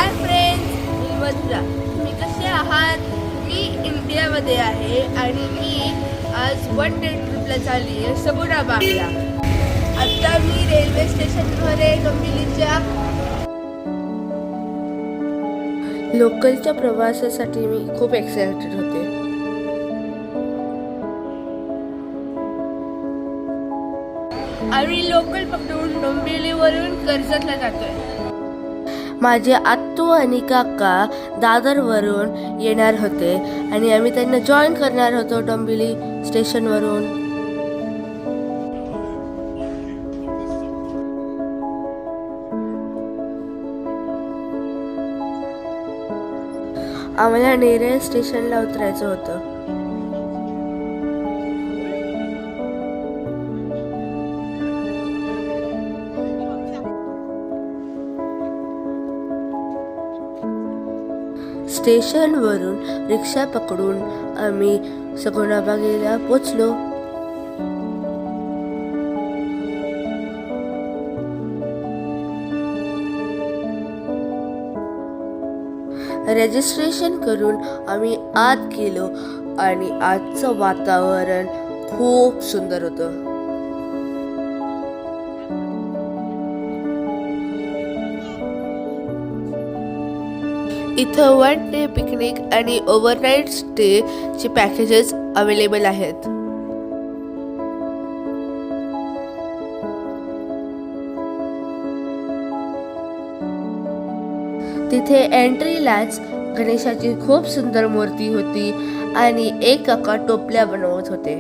Hi friends, मी मधुरा. तुम्ही कसे आहात? मी इंडियामध्ये आहे आणि मी आज वन डे ट्रिपला चालली आहे सगुणाबागला. आता मी रेल्वे स्टेशनवर आहे डोंबिवलीच्या. लोकलच्या प्रवासासाठी मी खूप एक्सायटेड होते. आम्ही लोकल पकडून डोंबिवलीवरून कर्जतला जातोय. माझे आत्तू आणि काका दादरवरून येणार होते आणि आम्ही त्यांना जॉईन करणार होतो डोंबिवली स्टेशनवरून. आम्हाला नेरळ स्टेशनला उतरायचं होतं. स्टेशनवरून रिक्षा पकडून आम्ही सगुणाबागेला पोचलो. रजिस्ट्रेशन करून आम्ही आत गेलो आणि आजचं वातावरण खूप सुंदर होतं. इथं वन डे पिकनिक आणि ओव्हरनाईट स्टे चे पॅकेजेस अवेलेबल आहेत. तिथे एंट्रीलाच गणेशाची खूप सुंदर मूर्ती होती आणि एक काका टोपल्या बनवत होते.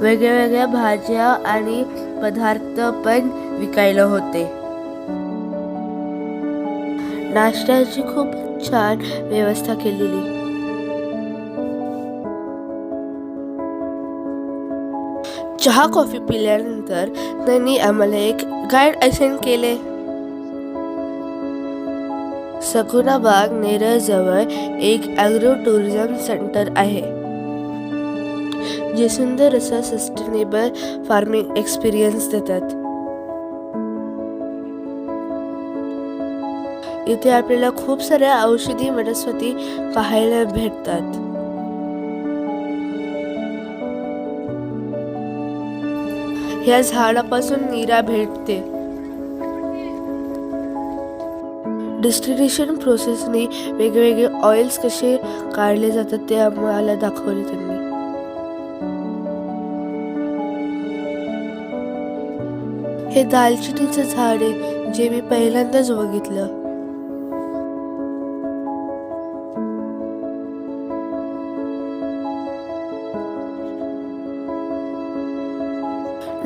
वेगवेगळ्या भाज्या आणि पदार्थ पण विकायला होते. नाश्त्याची खूप छान व्यवस्था केलेली. चहा कॉफी पिल्यानंतर त्यांनी आम्हाला एक गाईड असाइन केले. सगुणाबाग नेरळ जवळ एक ॲग्रो टुरिझम सेंटर आहे, जे सुंदर असा सस्टेनेबल फार्मिंग एक्सपिरियन्स देतात. इथे आपल्याला खूप साऱ्या औषधी वनस्पती पाहायला भेटतात. ह्या झाडापासून नीरा भेटते. डिस्टिलेशन प्रोसेसने वेगवेगळे ऑइल्स कसे काढले जातात ते आम्हाला दाखवले त्यांनी. हे दालचिनीचं झाड आहे, जे मी पहिल्यांदाच बघितलं.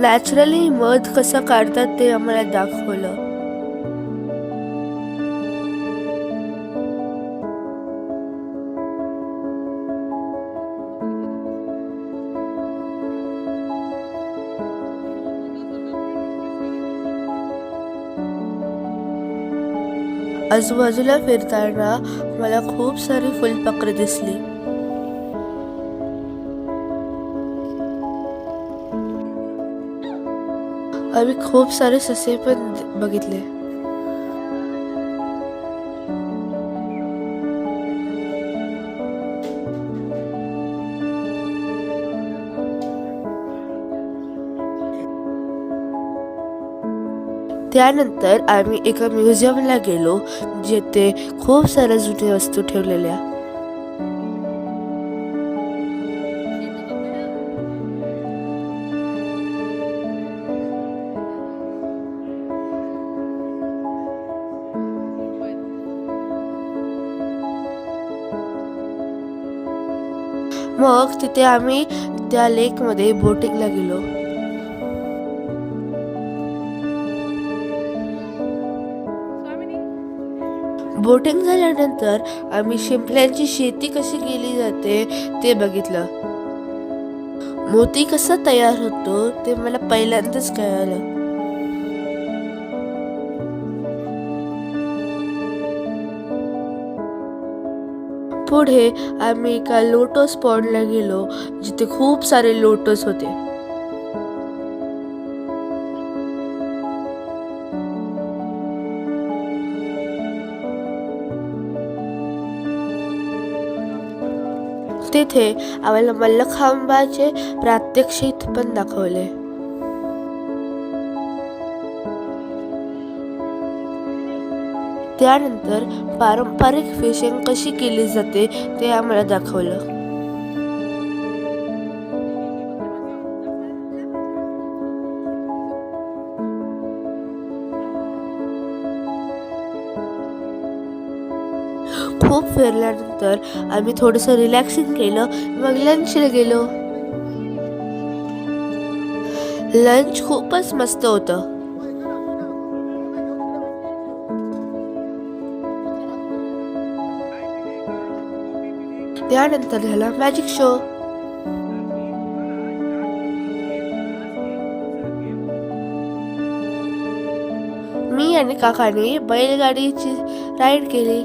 नॅचरली मध कसं काढतात ते आम्हाला दाखवलं. आजूबाजूला फिरताना मला खूप सारी फुलपाखरे दिसली. आम्ही खूप सारे ससे पण बघितले. त्यानंतर आम्ही एका म्युझियमला गेलो, जिथे खूप साऱ्या जुन्या वस्तू ठेवलेल्या. मग तिथे आम्ही त्या लेकमध्ये बोटिंगला गेलो. बोटिंग झाल्यानंतर आम्ही शिंपल्यांची शेती कशी केली जाते ते बघितलं. मोती कसा तयार होतो ते मला पहिल्यांदाच कळालं. पुढे आम्ही एका लोटस पॉन्डला गेलो, जिथे खूप सारे लोटस होते. तिथे आम्हाला मल्लखांबाचे प्रात्यक्षिक पण दाखवले. त्यानंतर पारंपरिक फिशिंग कशी केली जाते ते आम्हाला दाखवलं. खूप फिरल्यानंतर आम्ही थोडंसं रिलॅक्सिंग केलं, मग लंचला गेलो. लंच खूपच मस्त होतं. त्यानंतर झाला मॅजिक शो. मी आणि काकाने बैलगाडीची राईड केली.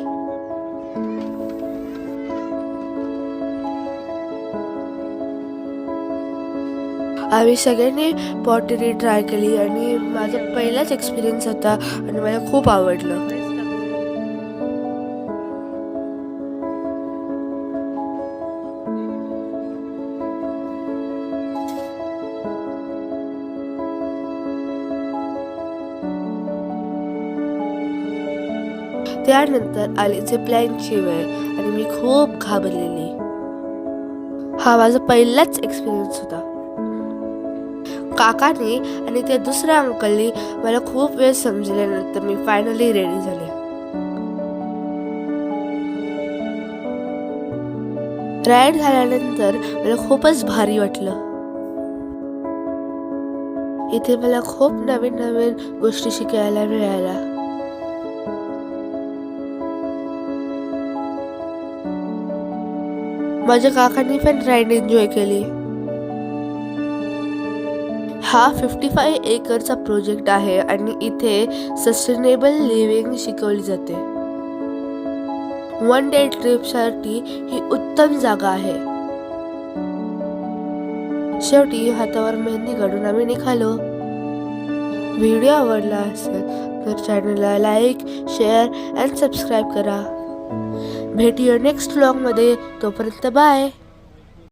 आम्ही सगळ्यांनी पॉटरी ट्राय केली आणि माझा पहिलाच एक्सपिरियन्स होता आणि मला खूप आवडलं. त्यानंतर आली झिपलाईनची वेळ आणि मी खूप घाबरलेली. हा माझा पहिलाच एक्सपिरियन्स होता. काकाने आणि त्या दुसऱ्या अंकलनी मला खूप वेळ समजल्यानंतर मी फायनली रेडी झाले. राईड झाल्यानंतर मला खूपच भारी वाटलं. इथे मला खूप नवीन नवीन गोष्टी शिकायला मिळाल्या. माझ्या काकांनी पण राईड एन्जॉय केली. हा 55 एकरचा प्रोजेक्ट आहे आणि इथे सस्टेनेबल लिव्हिंग शिकवली जाते. वन डे ट्रिपसाठी ही उत्तम जागा आहे. शेवटी हातावर मेहंदी काढून आम्ही निघालो. व्हिडिओ आवडला असेल तर चॅनलला लाईक, शेअर आणि सबस्क्राईब करा. भेटूया नेक्स्ट व्लॉगमध्ये. तोपर्यंत बाय.